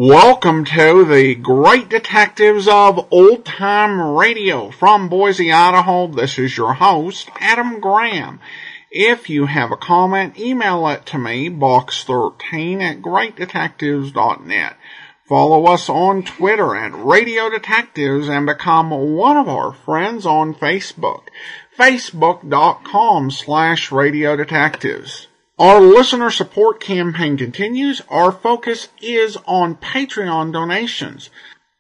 Welcome to the Great Detectives of Old Time Radio from Boise, Idaho. This is your host, Adam Graham. If you have a comment, email it to me, box13@greatdetectives.net. Follow us on Twitter at Radio Detectives and become one of our friends on Facebook, facebook.com/Radio Detectives. Our listener support campaign continues. Our focus is on Patreon donations.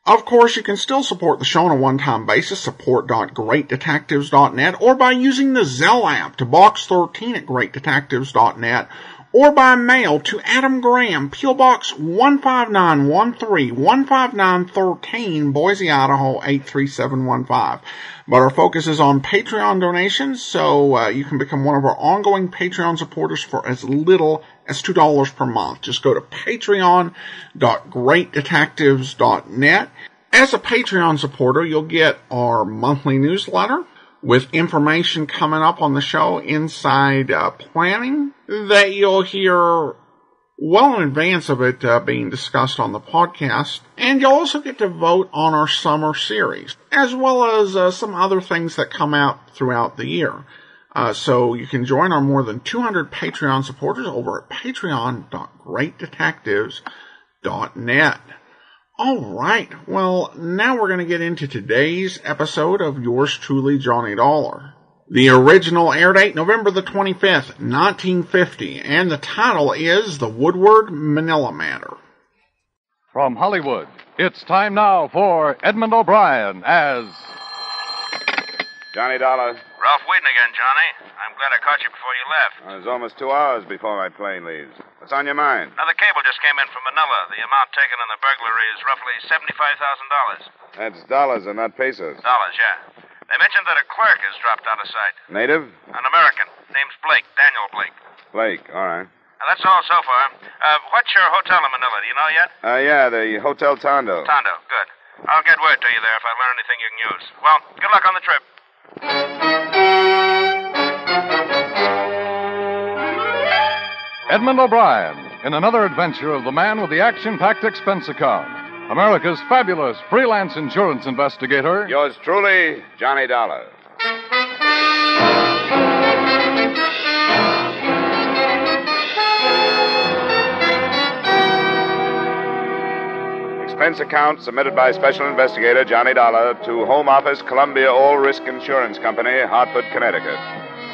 Of course, you can still support the show on a one-time basis, support.greatdetectives.net, or by using the Zelle app to box13@greatdetectives.net, or by mail to Adam Graham, P.O. Box 15913, 15913, Boise, Idaho 83715. But our focus is on Patreon donations, so you can become one of our ongoing Patreon supporters for as little as $2 per month. Just go to patreon.greatdetectives.net. As a Patreon supporter, you'll get our monthly newsletter with information coming up on the show, inside planning, that you'll hear well in advance of it being discussed on the podcast. And you'll also get to vote on our summer series, as well as some other things that come out throughout the year. So you can join our more than 200 Patreon supporters over at patreon.greatdetectives.net. All right, well, now we're going to get into today's episode of Yours Truly, Johnny Dollar. The original air date, November the 25th, 1950, and the title is The Woodward Manilla Matter. From Hollywood, it's time now for Edmund O'Brien as... Johnny Dollar. Ralph Wheaton again, Johnny. I'm glad I caught you before you left. It's almost 2 hours before my plane leaves. What's on your mind? Another cable just came in from Manilla. The amount taken in the burglary is roughly $75,000. That's dollars and not pesos. Dollars, yeah. They mentioned that a clerk has dropped out of sight. Native? An American. Name's Blake. Daniel Blake. Blake, all right. Now, that's all so far. What's your hotel in Manila? Do you know yet? Yeah, the Hotel Tondo. Tondo, good. I'll get word to you there if I learn anything you can use. Well, good luck on the trip. Edmund O'Brien in another adventure of the man with the action-packed expense account. America's fabulous freelance insurance investigator. Yours truly, Johnny Dollar. Expense account submitted by Special Investigator Johnny Dollar to Home Office, Columbia All Risk Insurance Company, Hartford, Connecticut.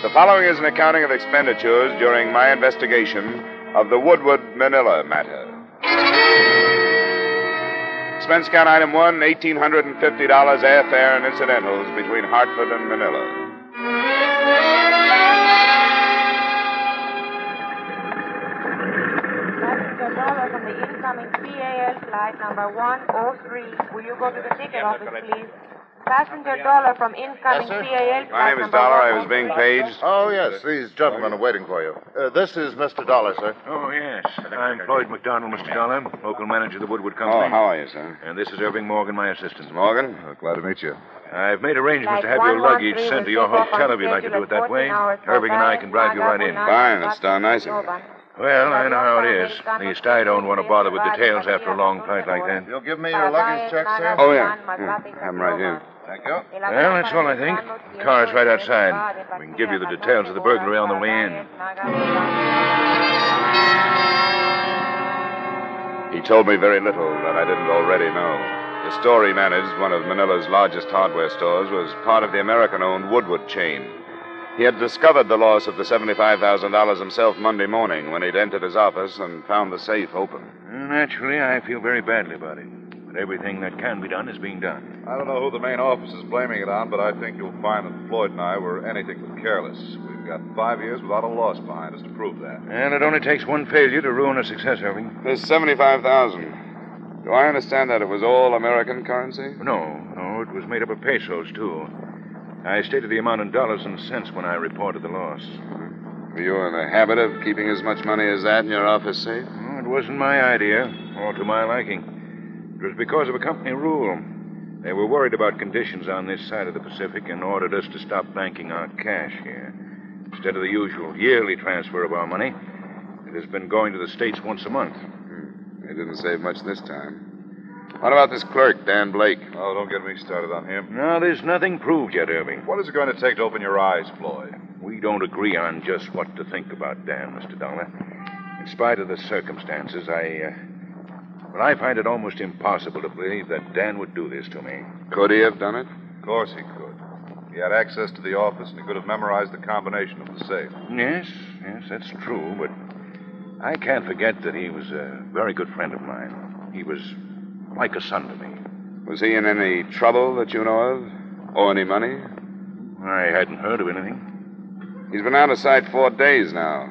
The following is an accounting of expenditures during my investigation of the Woodward Manilla matter. Expense account item 1, $1,850 airfare and incidentals between Hartford and Manila. $1 from the incoming PAL flight number 103. Will you go to the ticket office, please? Passenger Dollar from incoming PAL flight My name is number Dollar. 103. I was being paged. Oh, yes. These gentlemen are waiting for you. This is Mr. Dollar, sir. Oh, yes. I'm Floyd McDonald, Mr. Dollar, local manager of the Woodward Company. Oh, how are you, sir? And this is Irving Morgan, my assistant. Morgan? Glad to meet you. I've made arrangements to have your luggage sent to your hotel if you'd like to do it that way. Irving and I can drive you right in. Fine. That's darn nice of you. Well, I know how it is. At least I don't want to bother with details after a long flight like that. You'll give me your luggage check, sir? Oh, yeah. Have them right here. Thank you. Well, that's all, I think. The car's right outside. We can give you the details of the burglary on the way in. He told me very little that I didn't already know. The store he managed, one of Manila's largest hardware stores, was part of the American-owned Woodward chain. He had discovered the loss of the $75,000 himself Monday morning when he'd entered his office and found the safe open. Naturally, I feel very badly about it. But everything that can be done is being done. I don't know who the main office is blaming it on, but I think you'll find that Floyd and I were anything but careless. We've got 5 years without a loss behind us to prove that. And it only takes one failure to ruin a success, Irving. There's $75,000. Do I understand that it was all American currency? No, it was made up of pesos, too. I stated the amount in dollars and cents when I reported the loss. Were you in the habit of keeping as much money as that in your office safe? Oh, it wasn't my idea, or to my liking. It was because of a company rule. They were worried about conditions on this side of the Pacific and ordered us to stop banking our cash here. Instead of the usual yearly transfer of our money, it has been going to the States once a month. It didn't save much this time. What about this clerk, Dan Blake? Oh, don't get me started on him. No, there's nothing proved yet, Irving. What is it going to take to open your eyes, Floyd? We don't agree on just what to think about Dan, Mr. Dollar. In spite of the circumstances, I find it almost impossible to believe that Dan would do this to me. Could he have done it? Of course he could. He had access to the office, and he could have memorized the combination of the safe. Yes, that's true, but I can't forget that he was a very good friend of mine. He was like a son to me. Was he in any trouble that you know of? Owe any money? I hadn't heard of anything. He's been out of sight 4 days now.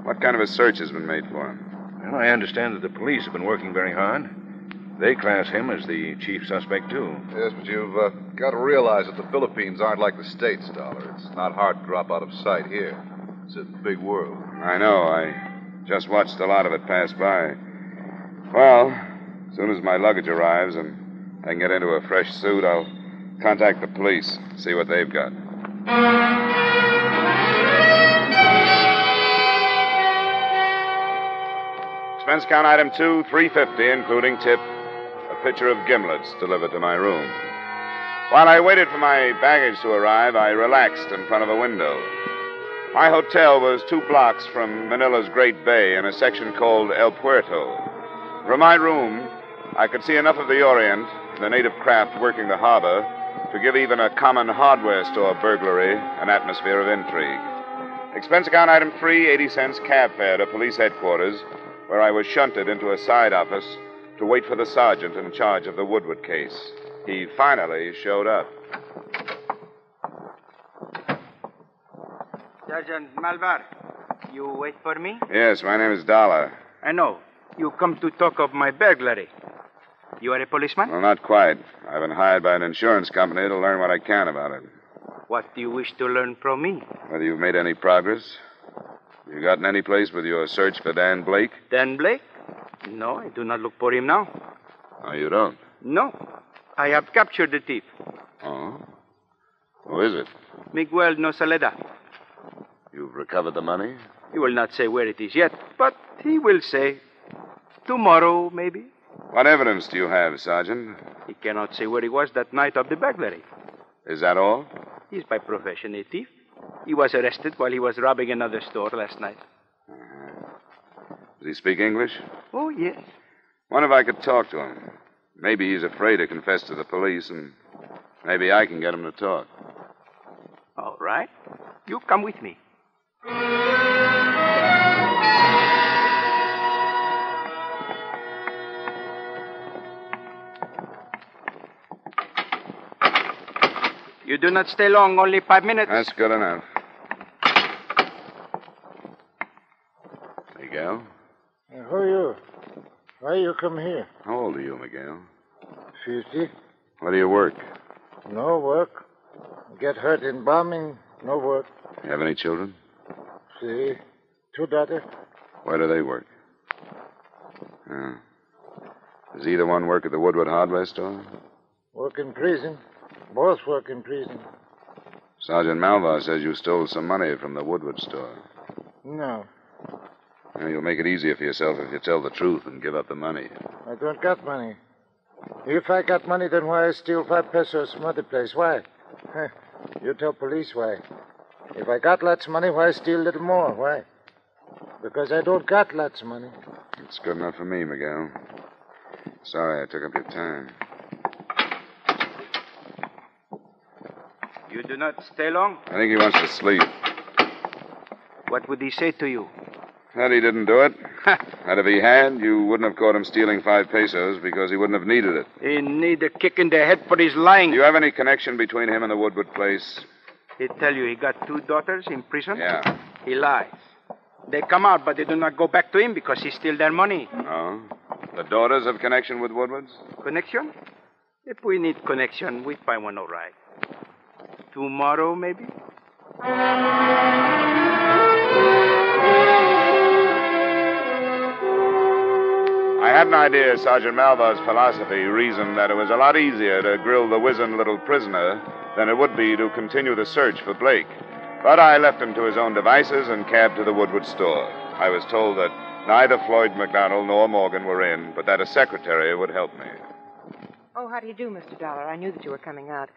What kind of a search has been made for him? Well, I understand that the police have been working very hard. They class him as the chief suspect, too. Yes, but you've got to realize that the Philippines aren't like the States, Dollar. It's not hard to drop out of sight here. It's a big world. I know. I just watched a lot of it pass by. Well, as soon as my luggage arrives and I can get into a fresh suit, I'll contact the police, see what they've got. Expense count item 2, $350, including tip. A pitcher of gimlets delivered to my room. While I waited for my baggage to arrive, I relaxed in front of a window. My hotel was 2 blocks from Manila's Great Bay in a section called El Puerto. From my room, I could see enough of the Orient, the native craft working the harbor, to give even a common hardware store burglary an atmosphere of intrigue. Expense account item 3, 80 cents cab fare to police headquarters, where I was shunted into a side office to wait for the sergeant in charge of the Woodward case. He finally showed up. Sergeant Malvar, you wait for me? Yes, my name is Dollar. I know. You come to talk of my burglary. You are a policeman? Well, not quite. I've been hired by an insurance company to learn what I can about it. What do you wish to learn from me? Whether you've made any progress? You gotten any place with your search for Dan Blake? Dan Blake? No, I do not look for him now. Oh, you don't? No. I have captured the thief. Oh? Who is it? Miguel Nosaleda. You've recovered the money? He will not say where it is yet, but he will say tomorrow, maybe. What evidence do you have, Sergeant? He cannot say where he was that night of the burglary. Is that all? He's by profession a thief. He was arrested while he was robbing another store last night. Does he speak English? Oh, yes. Wonder if I could talk to him. Maybe he's afraid to confess to the police, and maybe I can get him to talk. All right. You come with me. You do not stay long, only 5 minutes. That's good enough. Miguel? Who are you? Why you come here? How old are you, Miguel? 50. Where do you work? No work. Get hurt in bombing, no work. You have any children? See, 2 daughters. Where do they work? Does either one work at the Woodward hardware store? Work in prison. Both work in prison. Sergeant Malvar says you stole some money from the Woodward store. No, You'll make it easier for yourself if you tell the truth and give up the money. I don't got money. If I got money, then why I steal 5 pesos from other place? Why? You tell police why. If I got lots of money, why steal a little more? Why? Because I don't got lots of money. It's good enough for me, Miguel. Sorry I took up your time. You do not stay long? I think he wants to sleep. What would he say to you? That he didn't do it. And if he had, you wouldn't have caught him stealing 5 pesos because he wouldn't have needed it. He need a kick in the head for his lying. Do you have any connection between him and the Woodward place? He tell you he got 2 daughters in prison? Yeah. He lies. They come out, but they do not go back to him because he steal their money. Oh? The daughters have connection with Woodward's? Connection? If we need connection, we find one all right. Tomorrow, maybe? I had an idea Sergeant Malvar's philosophy reasoned that it was a lot easier to grill the wizened little prisoner than it would be to continue the search for Blake. But I left him to his own devices and cabbed to the Woodward store. I was told that Neither Floyd McDonald nor Morgan were in, but that a secretary would help me. Oh, how do you do, Mr. Dollar? I knew that you were coming out.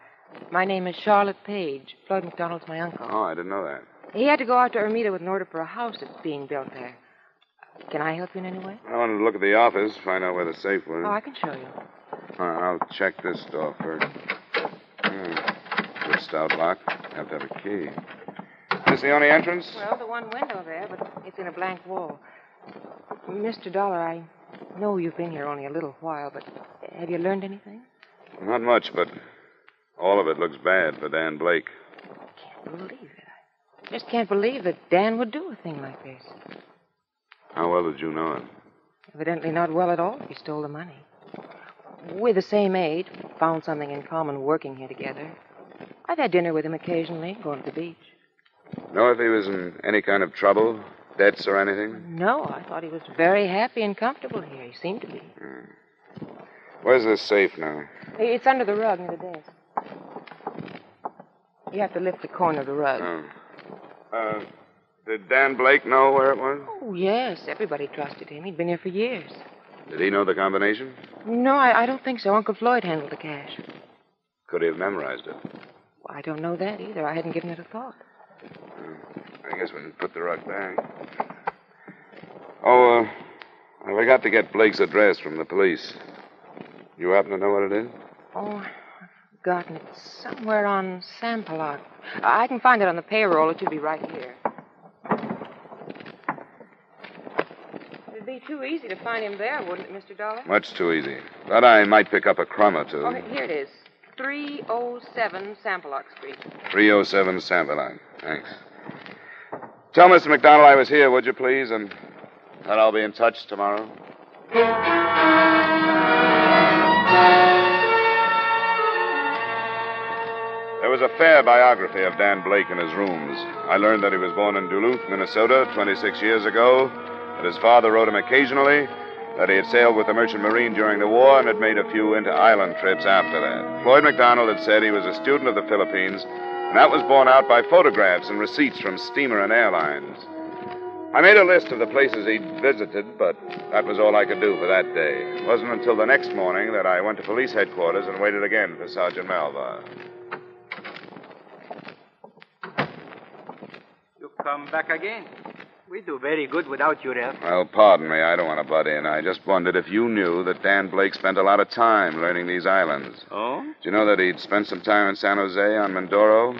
My name is Charlotte Page. Floyd McDonald's my uncle. Oh, I didn't know that. He had to go out to Ermita with an order for a house that's being built there. Can I help you in any way? I wanted to look at the office, find out where the safe was. Oh, I can show you. I'll check this door first. Good stout lock. Have to have a key. Is this the only entrance? Well, the one window there, but it's in a blank wall. Mr. Dollar, I know you've been here only a little while, but have you learned anything? Not much, but all of it looks bad for Dan Blake. I can't believe it. I just can't believe that Dan would do a thing like this. How well did you know him? Evidently not well at all if he stole the money. We're the same age, found something in common working here together. I've had dinner with him occasionally, going to the beach. Know if he was in any kind of trouble, debts or anything? No, I thought he was very happy and comfortable here. He seemed to be. Where's this safe now? It's under the rug near the desk. You have to lift the corner of the rug. Did Dan Blake know where it was? Oh, yes. Everybody trusted him. He'd been here for years. Did he know the combination? No, I don't think so. Uncle Floyd handled the cash. Could he have memorized it? Well, I don't know that either. I hadn't given it a thought. I guess we can put the rug back. Oh, I forgot to get Blake's address from the police. You happen to know what it is? Oh, I've forgotten. It's somewhere on Sampaloc. I can find it on the payroll. It should be right here. It'd be too easy to find him there, wouldn't it, Mr. Dollar? Much too easy. Thought I might pick up a crumb or two. Oh, here it is. 307 Sampaloc Street. 307 Sampaloc. Thanks. Tell Mr. McDonald I was here, would you please? And that I'll be in touch tomorrow. There was a fair biography of Dan Blake in his rooms. I learned that he was born in Duluth, Minnesota, 26 years ago, that his father wrote him occasionally, that he had sailed with the Merchant Marine during the war and had made a few inter-island trips after that. Floyd McDonald had said he was a student of the Philippines, and that was borne out by photographs and receipts from steamer and airlines. I made a list of the places he'd visited, but that was all I could do for that day. It wasn't until the next morning that I went to police headquarters and waited again for Sergeant Malva. You come back again. We do very good without your help. Well, pardon me. I don't want to butt in. I just wondered if you knew that Dan Blake spent a lot of time learning these islands. Oh? Did you know that he'd spent some time in San Jose, on Mindoro,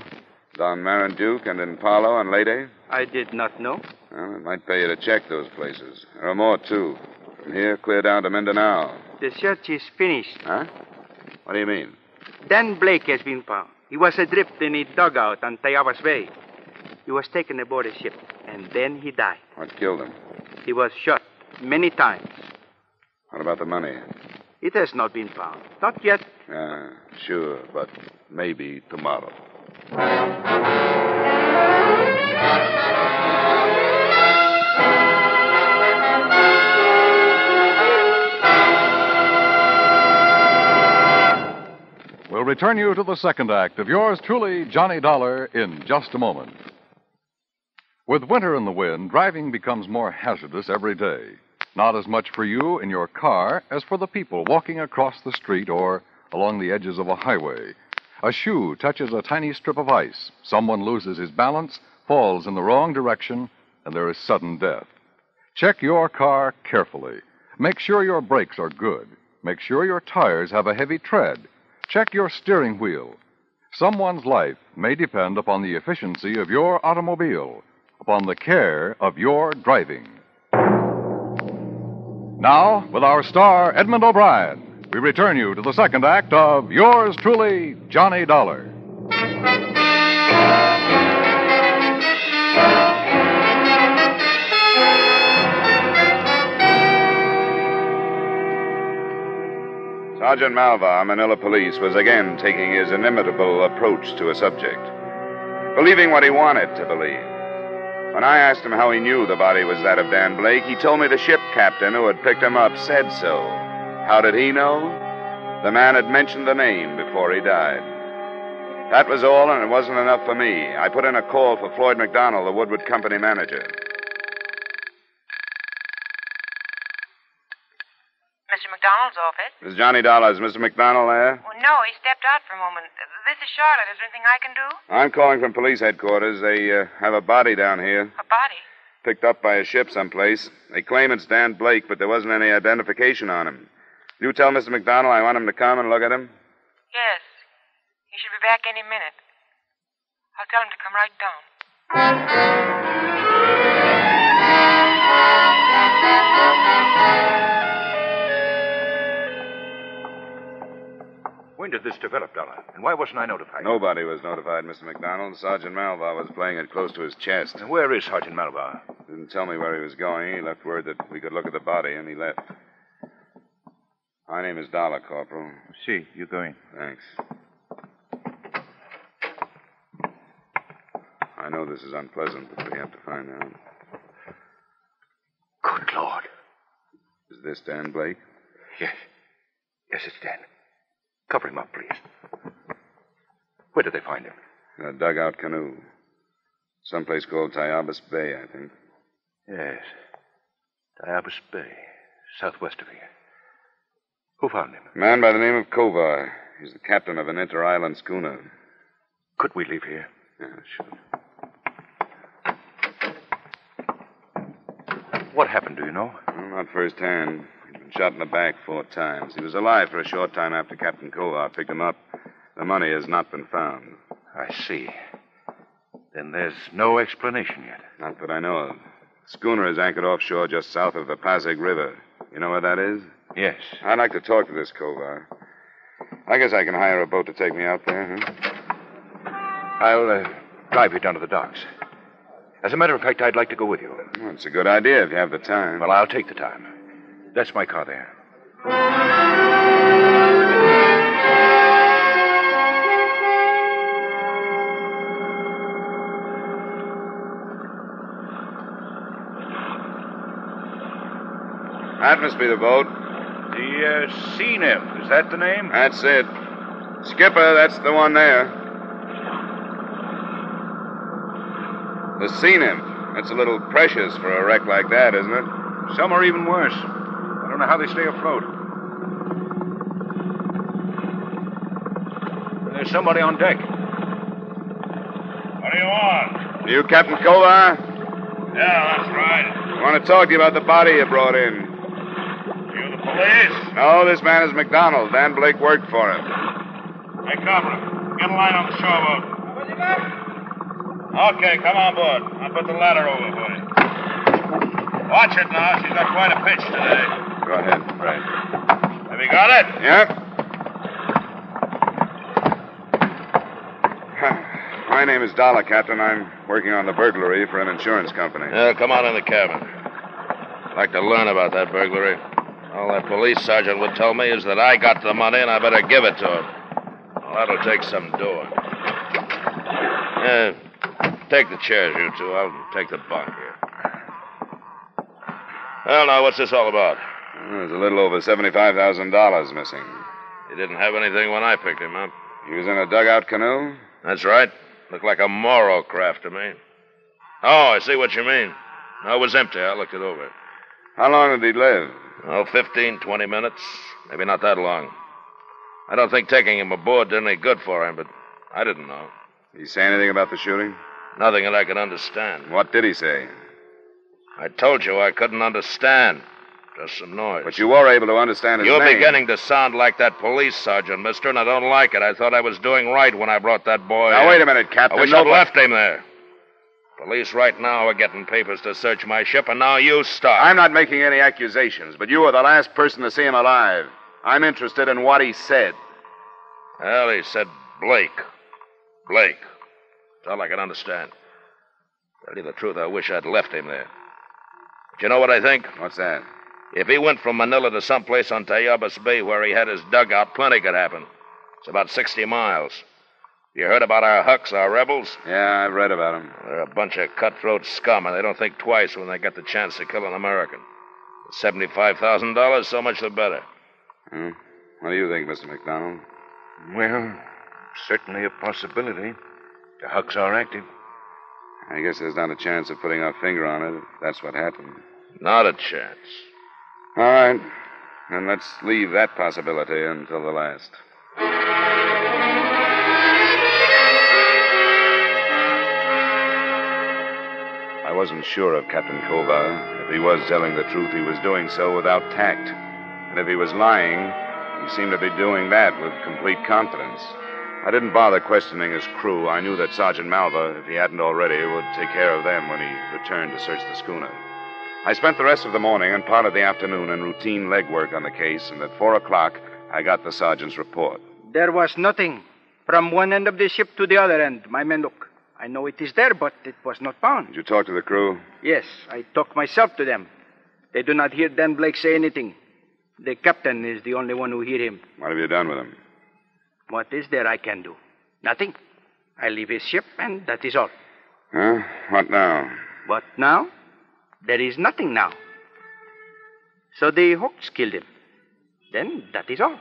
on Marinduque, and in Palo on Leyte? I did not know. Well, it might pay you to check those places. There are more, too. From here, clear down to Mindanao. The search is finished. Huh? What do you mean? Dan Blake has been found. He was adrift in a dugout on Tayabas Bay. He was taken aboard a ship, and then he died. What killed him? He was shot many times. What about the money? It has not been found. Not yet. Sure, but maybe tomorrow. We'll return you to the second act of yours truly, Johnny Dollar, in just a moment. With winter in the wind, driving becomes more hazardous every day. Not as much for you in your car as for the people walking across the street or along the edges of a highway. A shoe touches a tiny strip of ice. Someone loses his balance, falls in the wrong direction, and there is sudden death. Check your car carefully. Make sure your brakes are good. Make sure your tires have a heavy tread. Check your steering wheel. Someone's life may depend upon the efficiency of your automobile, upon the care of your driving. Now, with our star, Edmund O'Brien, we return you to the second act of yours truly, Johnny Dollar. Sergeant Malva, Manilla Police, was again taking his inimitable approach to a subject, believing what he wanted to believe. When I asked him how he knew the body was that of Dan Blake, he told me the ship captain who had picked him up said so. How did he know? The man had mentioned the name before he died. That was all, and it wasn't enough for me. I put in a call for Floyd McDonald, the Woodward company manager. This is Johnny Dollar. Is Mr. McDonald there? Oh, no, he stepped out for a moment. This is Charlotte. Is there anything I can do? I'm calling from police headquarters. They have a body down here. A body? Picked up by a ship someplace. They claim it's Dan Blake, but there wasn't any identification on him. You tell Mr. McDonald I want him to come and look at him? Yes. He should be back any minute. I'll tell him to come right down. When did this develop, Dollar? And why wasn't I notified? Nobody was notified, Mr. McDonald. Sergeant Malvar was playing it close to his chest. And where is Sergeant Malvar? Didn't tell me where he was going. He left word that we could look at the body, and he left. My name is Dollar, Corporal. See, you go in. Thanks. I know this is unpleasant, but we have to find out. Good Lord. Is this Dan Blake? Yes. Yes, it's Dan. Cover him up, please. Where did they find him? In a dugout canoe. Someplace called Tayabas Bay, I think. Yes. Tayabas Bay, southwest of here. Who found him? A man by the name of Kovar. He's the captain of an inter-island schooner. Could we leave here? Yeah, sure. What happened, do you know? Well, not firsthand. He'd been shot in the back 4 times. He was alive for a short time after Captain Kovar picked him up. The money has not been found. I see. Then there's no explanation yet. Not that I know of. The schooner is anchored offshore just south of the Pasig River. You know where that is? Yes. I'd like to talk to this Kovar. I guess I can hire a boat to take me out there, huh? I'll drive you down to the docks. As a matter of fact, I'd like to go with you. Well, it's a good idea if you have the time. Well, I'll take the time. That's my car there. That must be the boat. The Sea Nymph. Is that the name? That's it. Skipper, that's the one there. The Sea Nymph. That's a little precious for a wreck like that, isn't it? Some are even worse. I don't know how they stay afloat. There's somebody on deck. What do you want? You Captain Kovar? Yeah, that's right. I want to talk to you about the body you brought in. You the police? No, this man is McDonald. Dan Blake worked for him. Hey, Copper, get a line on the showboat. Okay, come on board. I'll put the ladder over for you. Watch it now. She's got quite a pitch today. Go ahead. Right. Have you got it? Yep. My name is Dollar, Captain. I'm working on the burglary for an insurance company. Come on in the cabin. I'd like to learn about that burglary. All that police sergeant would tell me is that I got the money and I better give it to him. Well, that'll take some doing. Take the chairs, you two. I'll take the bunk here. Well, now, what's this all about? There's a little over $75,000 missing. He didn't have anything when I picked him up. He was in a dugout canoe? That's right. Looked like a Moro craft to me. Oh, I see what you mean. No, it was empty. I looked it over. How long did he live? Oh, 15, 20 minutes. Maybe not that long. I don't think taking him aboard did any good for him, but I didn't know. Did he say anything about the shooting? Nothing that I could understand. What did he say? I told you I couldn't understand. Just some noise. But you were able to understand his You're name. beginning to sound like that police sergeant, mister, and I don't like it. I thought I was doing right when I brought that boy Now, in. wait a minute, Captain. I wish I'd left him there. Police right now are getting papers to search my ship, and now you stop. I'm not making any accusations, but you were the last person to see him alive. I'm interested in what he said. Well, he said Blake. Blake. That's all I can understand. Tell you the truth, I wish I'd left him there. But you know what I think? What's that? If he went from Manilla to someplace on Tayabas Bay where he had his dugout, plenty could happen. It's about 60 miles. You heard about our Hucks, our rebels? Yeah, I've read about him. They're a bunch of cutthroat scum, and they don't think twice when they get the chance to kill an American. $75,000, so much the better. What do you think, Mr. McDonald? Well, certainly a possibility. The Hucks are active. I guess there's not a chance of putting our finger on it if that's what happened. Not a chance. All right. And let's leave that possibility until the last. I wasn't sure of Captain Kova. If he was telling the truth, he was doing so without tact. And if he was lying, he seemed to be doing that with complete confidence. I didn't bother questioning his crew. I knew that Sergeant Malva, if he hadn't already, would take care of them when he returned to search the schooner. I spent the rest of the morning and part of the afternoon in routine legwork on the case, and at 4 o'clock, I got the sergeant's report. There was nothing. From one end of the ship to the other end, my men look. I know it is there, but it was not found. Did you talk to the crew? Yes, I talked myself to them. They do not hear Dan Blake say anything. The captain is the only one who hear him. What have you done with him? What is there I can do? Nothing. I leave his ship, and that is all. Huh? What now? What now? There is nothing now. So the Hawks killed him. Then that is all.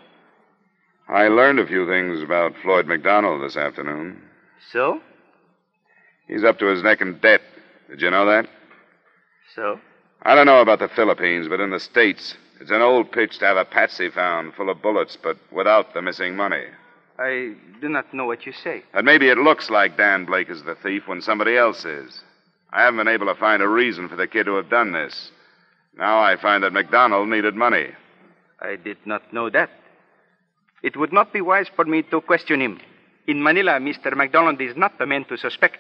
I learned a few things about Floyd McDonald this afternoon. So? He's up to his neck in debt. Did you know that? So? I don't know about the Philippines, but in the States, it's an old pitch to have a patsy found full of bullets, but without the missing money. I do not know what you say. And maybe it looks like Dan Blake is the thief when somebody else is. I haven't been able to find a reason for the kid to have done this. Now I find that McDonald needed money. I did not know that. It would not be wise for me to question him. In Manila, Mr. McDonald is not the man to suspect.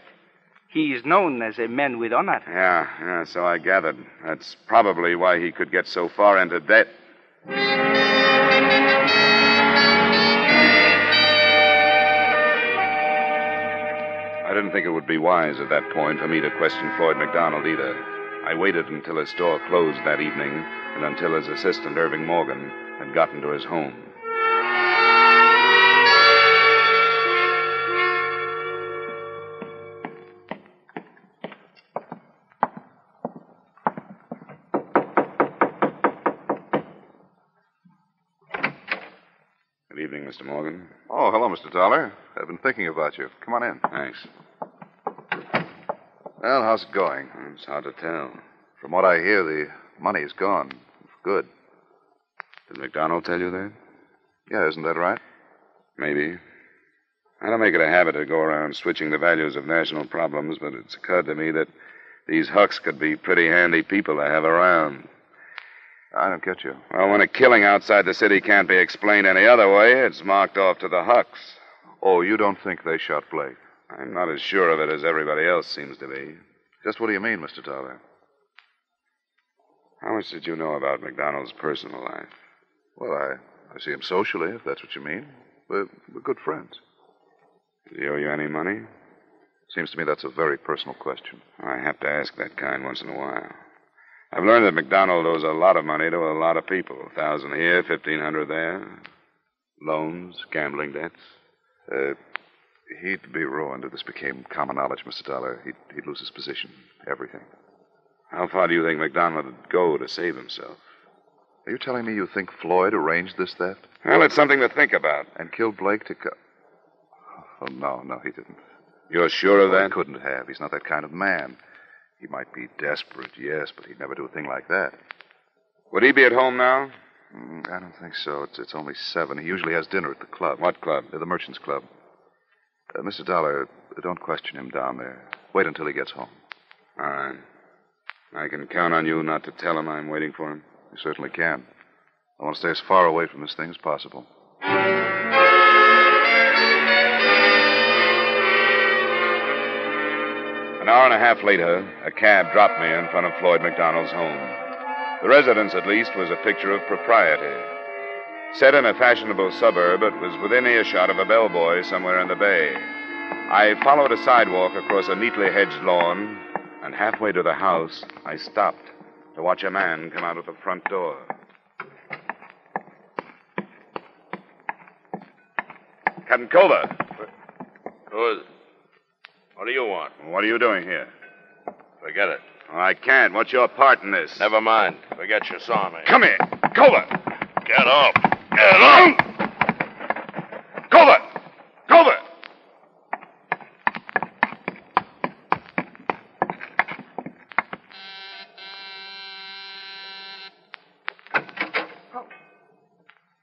He is known as a man with honor. Yeah, so I gathered. That's probably why he could get so far into debt. I didn't think it would be wise at that point for me to question Floyd McDonald either. I waited until his store closed that evening and until his assistant, Irving Morgan, had gotten to his home. Good evening, Mr. Morgan. Oh, hello, Mr. Dollar. I've been thinking about you. Come on in. Thanks. Well, how's it going? It's hard to tell. From what I hear, the money is gone. Good. Did McDonald tell you that? Yeah, isn't that right? Maybe. I don't make it a habit to go around switching the values of national problems, but it's occurred to me that these Hucks could be pretty handy people to have around. I don't get you. Well, when a killing outside the city can't be explained any other way, it's marked off to the Hucks. Oh, you don't think they shot Blake? I'm not as sure of it as everybody else seems to be. Just what do you mean, Mr. Dollar? How much did you know about McDonald's personal life? Well, I see him socially, if that's what you mean. We're good friends. Does he owe you any money? Seems to me that's a very personal question. I have to ask that kind once in a while. I've learned that McDonald owes a lot of money to a lot of people. $1,000 here, $1,500 there. Loans, gambling debts. He'd be ruined if this became common knowledge, Mr. Dollar. He'd lose his position, everything. How far do you think McDonald would go to save himself? Are you telling me you think Floyd arranged this theft? Well, it's something to think about. And killed Blake to Oh, no, he didn't. You're sure of that? He couldn't have. He's not that kind of man. He might be desperate, yes, but he'd never do a thing like that. Would he be at home now? I don't think so. It's only 7. He usually has dinner at the club. What club? The Merchants Club. Mr. Dollar, don't question him down there. Wait until he gets home. All right. I can count on you not to tell him I'm waiting for him? You certainly can. I want to stay as far away from this thing as possible. An hour and a half later, a cab dropped me in front of Floyd McDonald's home. The residence, at least, was a picture of propriety. Set in a fashionable suburb, it was within earshot of a bellboy somewhere in the bay. I followed a sidewalk across a neatly hedged lawn, and halfway to the house, I stopped to watch a man come out of the front door. Captain Culver. Who is it? What do you want? What are you doing here? Forget it. Well, I can't. What's your part in this? Never mind. Forget you saw me. Come here. Culver. Get up. Get up. Culver. Culver.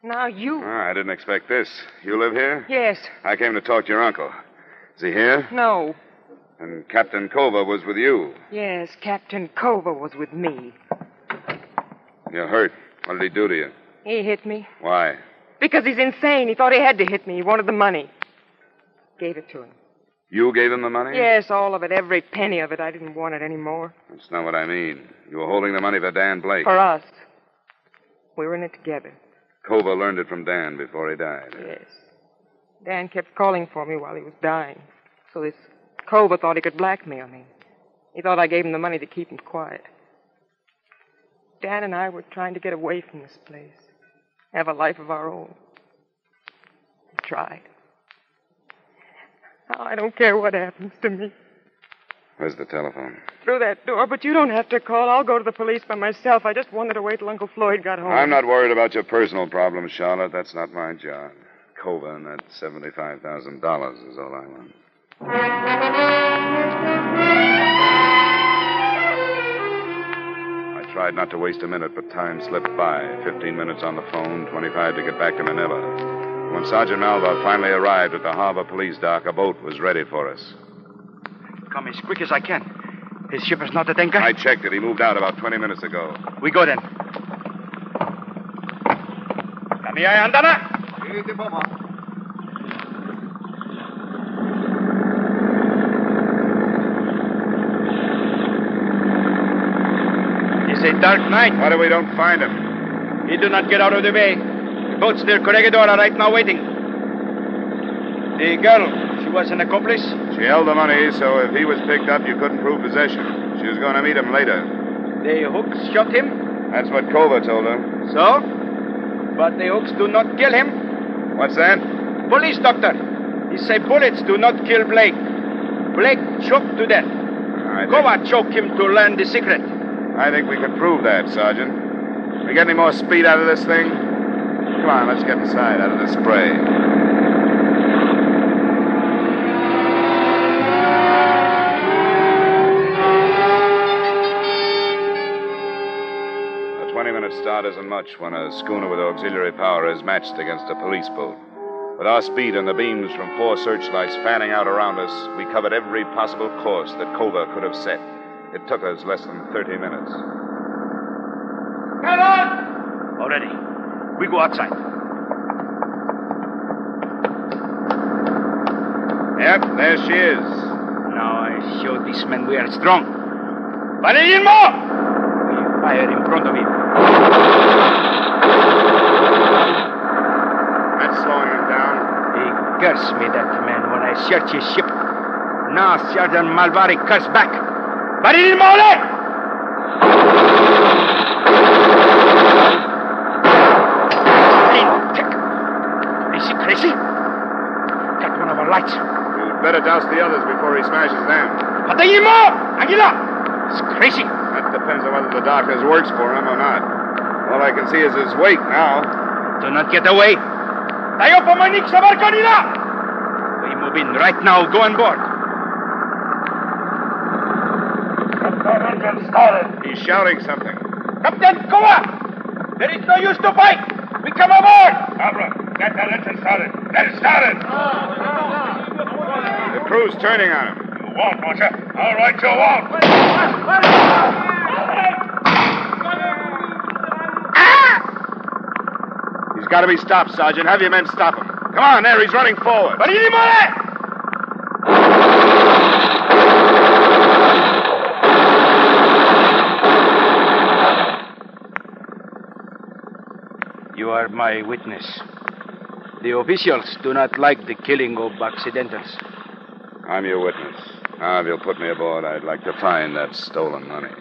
Now you... I didn't expect this. You live here? Yes. I came to talk to your uncle. Is he here? No. And Captain Kova was with you. Yes, Captain Kova was with me. You're hurt. What did he do to you? He hit me. Why? Because he's insane. He thought he had to hit me. He wanted the money. Gave it to him. You gave him the money? Yes, all of it. Every penny of it. I didn't want it anymore. That's not what I mean. You were holding the money for Dan Blake. For us. We were in it together. Kova learned it from Dan before he died. Yes. Dan kept calling for me while he was dying. So this Kova thought he could blackmail me. He thought I gave him the money to keep him quiet. Dan and I were trying to get away from this place. Have a life of our own. We tried. Now, I don't care what happens to me. Where's the telephone? Through that door, but you don't have to call. I'll go to the police by myself. I just wanted to wait till Uncle Floyd got home. I'm not worried about your personal problems, Charlotte. That's not my job. Kova and that $75,000 is all I want. I tried not to waste a minute, but time slipped by. 15 minutes on the phone, 25 to get back to Manilla. When Sergeant Malva finally arrived at the harbor police dock, a boat was ready for us. Come as quick as I can. His ship is not at anchor? I checked it. He moved out about 20 minutes ago. We go then. It's a dark night. Why do we don't find him? He do not get out of the bay. The boats near Corregidor are right now waiting. The girl, she was an accomplice? She held the money, so if he was picked up, you couldn't prove possession. She was going to meet him later. The hooks shot him? That's what Kova told her. So? But the hooks do not kill him. What's that? Police doctor. He say bullets do not kill Blake. Blake choked to death. Kova choked him to learn the secret. I think we can prove that, Sergeant. We get any more speed out of this thing? Come on, let's get inside out of the spray. A 20-minute start isn't much when a schooner with auxiliary power is matched against a police boat. With our speed and the beams from 4 searchlights fanning out around us, we covered every possible course that Kova could have set. It took us less than 30 minutes. Come on! Already. We go outside. Yep, there she is. Now I show these men we are strong. Valerino! We fire in front of him. That's slowing him down. He cursed me, that man, when I searched his ship. Now Sergeant Malvari cursed back. Valerino! Crazy? Got one of our lights. You'd better douse the others before he smashes them. Patayimo! Aguila! It's crazy. That depends on whether the darkness works for him or not. All I can see is his weight now. Do not get away. Tayo pamanik sa barko nila! We move in right now. Go on board. Get that engine started. He's shouting something. Captain Kova! There is no use to fight. We come aboard. Abra, get that engine started. Get it started. The crew's turning on him. You won't, won't you? All right, you won't. He's got to be stopped, Sergeant. Have your men stop him. Come on, there. He's running forward. You are my witness. The officials do not like the killing of accidentals. I'm your witness. Now, if you'll put me aboard, I'd like to find that stolen money.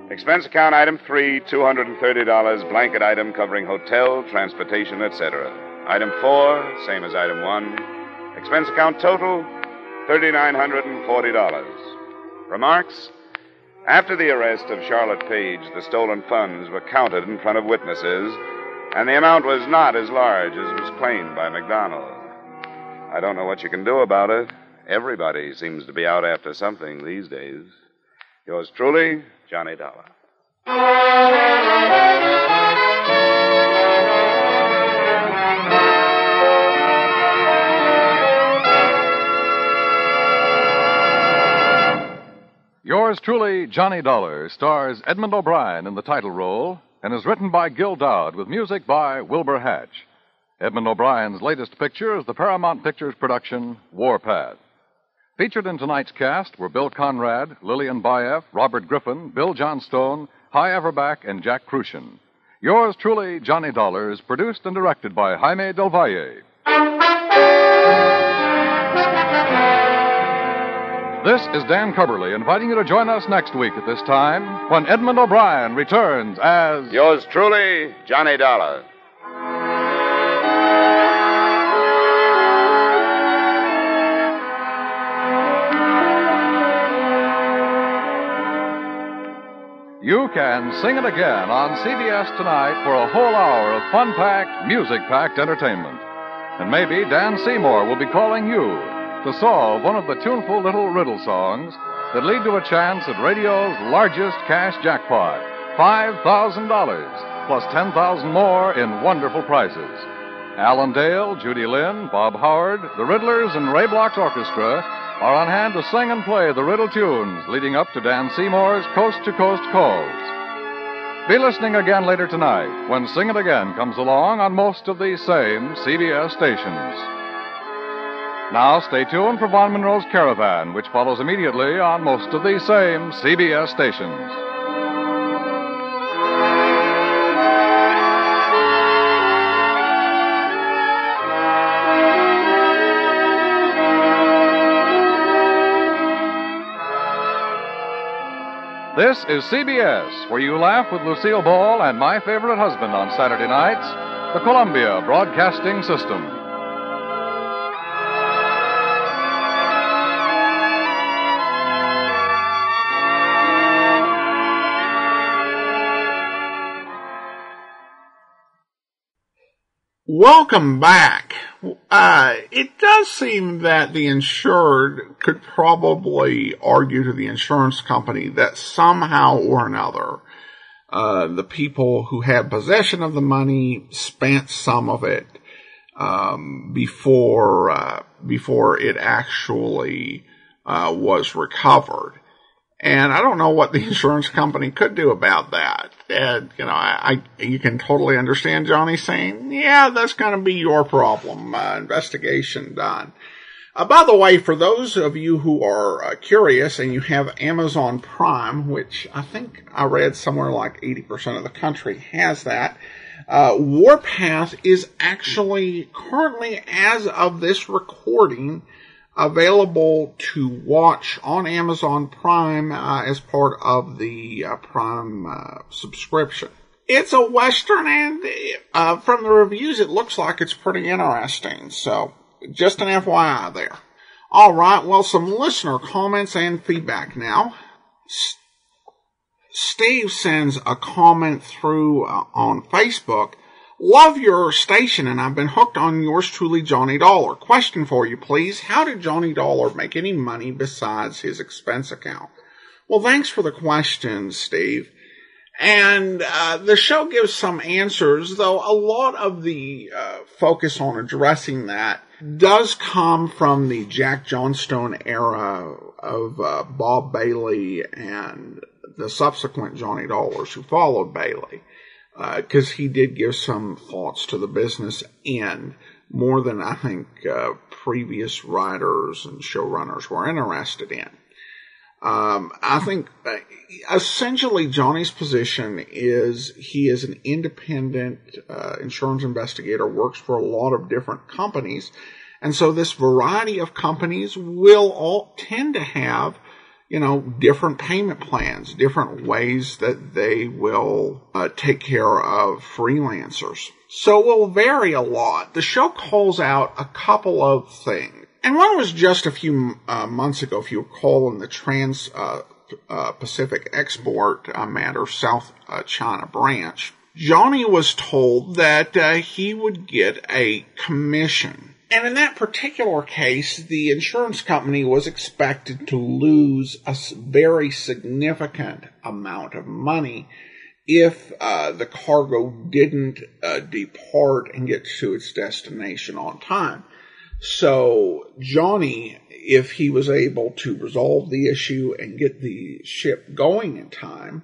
Expense account item 3, $230, blanket item covering hotel, transportation, etc. Item 4, same as item 1. Expense account total, $3,940. Remarks? After the arrest of Charlotte Page, the stolen funds were counted in front of witnesses, and the amount was not as large as was claimed by McDonald. I don't know what you can do about it. Everybody seems to be out after something these days. Yours truly, Johnny Dollar. Yours truly, Johnny Dollar, stars Edmund O'Brien in the title role and is written by Gil Doud with music by Wilbur Hatch. Edmund O'Brien's latest picture is the Paramount Pictures production, Warpath. Featured in tonight's cast were Bill Conrad, Lillian Baeff, Robert Griffin, Bill Johnstone, Hy Averback, and Jack Crucian. Yours truly, Johnny Dollar, is produced and directed by Jaime Del Valle. This is Dan Cubberly inviting you to join us next week at this time when Edmund O'Brien returns as... Yours truly, Johnny Dollar. You can sing it again on CBS tonight for a whole hour of fun-packed, music-packed entertainment. And maybe Dan Seymour will be calling you to solve one of the tuneful little riddle songs that lead to a chance at radio's largest cash jackpot, $5,000, plus $10,000 more in wonderful prizes. Alan Dale, Judy Lynn, Bob Howard, the Riddlers, and Ray Bloch's orchestra are on hand to sing and play the riddle tunes leading up to Dan Seymour's coast-to-coast calls. Be listening again later tonight when Sing It Again comes along on most of these same CBS stations. Now stay tuned for Von Monroe's Caravan, which follows immediately on most of these same CBS stations. This is CBS, where you laugh with Lucille Ball and My Favorite Husband on Saturday nights, the Columbia Broadcasting System. Welcome back. It does seem that the insured could probably argue to the insurance company that somehow or another, the people who had possession of the money spent some of it, before it actually, was recovered. And I don't know what the insurance company could do about that. And, you can totally understand Johnny saying, yeah, that's going to be your problem. Investigation done. By the way, for those of you who are curious and you have Amazon Prime, which I think I read somewhere like 80% of the country has that, Warpath is actually currently, as of this recording, available to watch on Amazon Prime as part of the Prime subscription. It's a Western, and from the reviews, it looks like it's pretty interesting. So, just an FYI there. All right, well, some listener comments and feedback now. Steve sends a comment through on Facebook. Love your station, and I've been hooked on yours truly, Johnny Dollar. Question for you, please. How did Johnny Dollar make any money besides his expense account? Well, thanks for the question, Steve. And the show gives some answers, though a lot of the focus on addressing that does come from the Jack Johnstone era of Bob Bailey and the subsequent Johnny Dollars who followed Bailey. Because he did give some thoughts to the business end, more than I think previous writers and showrunners were interested in. I think essentially Johnny's position is he is an independent insurance investigator, works for a lot of different companies, and so this variety of companies will all tend to have different payment plans, different ways that they will take care of freelancers. So it will vary a lot. The show calls out a couple of things. And one was just a few months ago, if you recall, in the Trans-Pacific Export matter, South China branch. Johnny was told that he would get a commission. And in that particular case, the insurance company was expected to lose a very significant amount of money if the cargo didn't depart and get to its destination on time. So Johnny, if he was able to resolve the issue and get the ship going in time,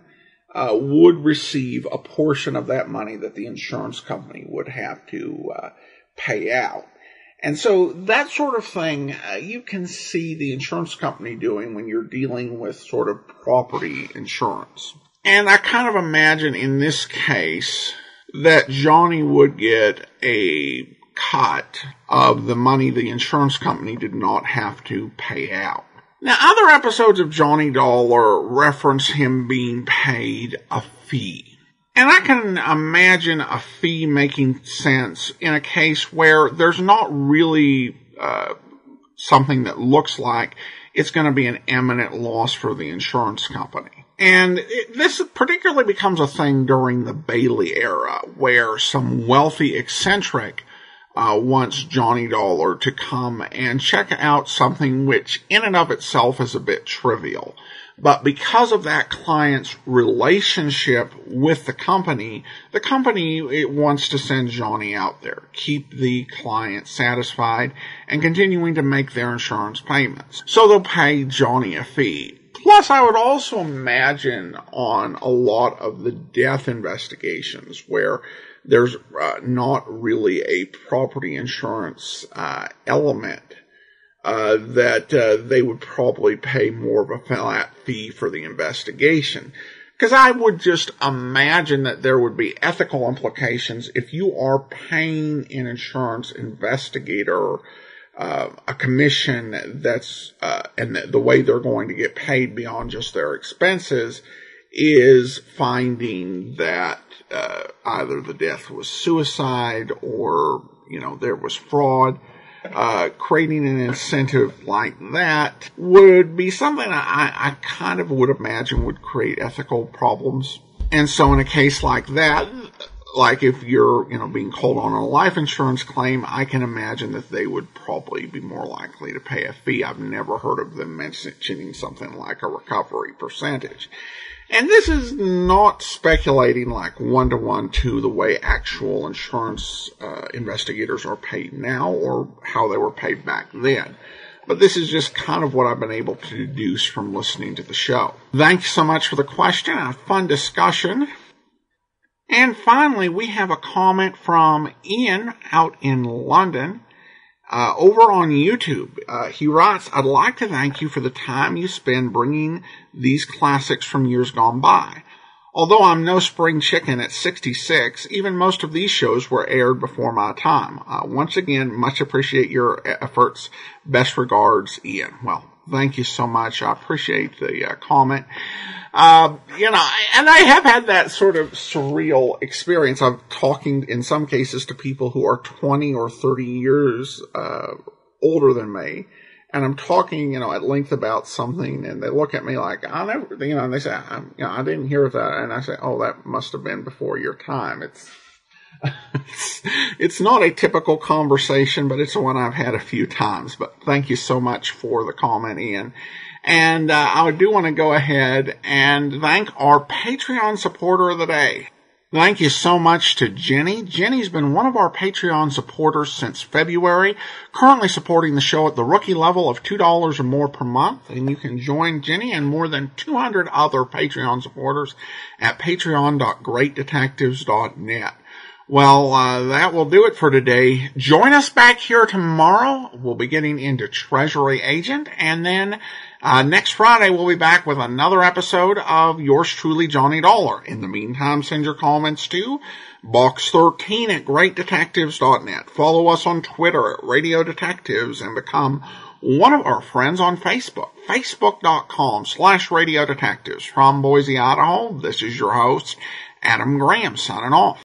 would receive a portion of that money that the insurance company would have to pay out. And so that sort of thing you can see the insurance company doing when you're dealing with sort of property insurance. And I kind of imagine in this case that Johnny would get a cut of the money the insurance company did not have to pay out. Now, other episodes of Johnny Dollar reference him being paid a fee. And I can imagine a fee making sense in a case where there's not really something that looks like it's going to be an imminent loss for the insurance company. And this particularly becomes a thing during the Bailey era, where some wealthy eccentric wants Johnny Dollar to come and check out something which in and of itself is a bit trivial. But because of that client's relationship with the company it wants to send Johnny out there, keep the client satisfied, and continuing to make their insurance payments. So they'll pay Johnny a fee. Plus, I would also imagine on a lot of the death investigations where there's not really a property insurance element, that they would probably pay more of a flat fee for the investigation. Because I would just imagine that there would be ethical implications if you are paying an insurance investigator a commission that's, and the way they're going to get paid beyond just their expenses is finding that either the death was suicide or, there was fraud. Creating an incentive like that would be something I kind of would imagine would create ethical problems. And so in a case like that, like if you're, being called on a life insurance claim, I can imagine that they would probably be more likely to pay a fee. I've never heard of them mentioning something like a recovery percentage. And this is not speculating like one-to-one to the way actual insurance investigators are paid now or how they were paid back then. But this is just kind of what I've been able to deduce from listening to the show. Thanks so much for the question. A fun discussion. And finally, we have a comment from Ian out in London over on YouTube. He writes, I'd like to thank you for the time you spend bringing these classics from years gone by. Although I'm no spring chicken at 66, even most of these shows were aired before my time. Once again, much appreciate your efforts. Best regards, Ian. Well, thank you so much. I appreciate the comment. And I have had that sort of surreal experience of talking in some cases to people who are 20 or 30 years older than me. And I'm talking, at length about something, and they look at me like, I never, and they say, I didn't hear that. And I say, oh, that must have been before your time. It's not a typical conversation, but it's one I've had a few times. But thank you so much for the comment, Ian. And I do want to go ahead and thank our Patreon supporter of the day. Thank you so much to Jenny. Jenny's been one of our Patreon supporters since February, currently supporting the show at the rookie level of $2 or more per month. And you can join Jenny and more than 200 other Patreon supporters at patreon.greatdetectives.net. Well, that will do it for today. Join us back here tomorrow. We'll be getting into Treasury Agent, and then next Friday we'll be back with another episode of yours truly, Johnny Dollar. In the meantime, send your comments to box13 at greatdetectives.net. Follow us on Twitter at Radio Detectives and become one of our friends on Facebook, facebook.com/Radio Detectives. From Boise, Idaho, this is your host, Adam Graham, signing off.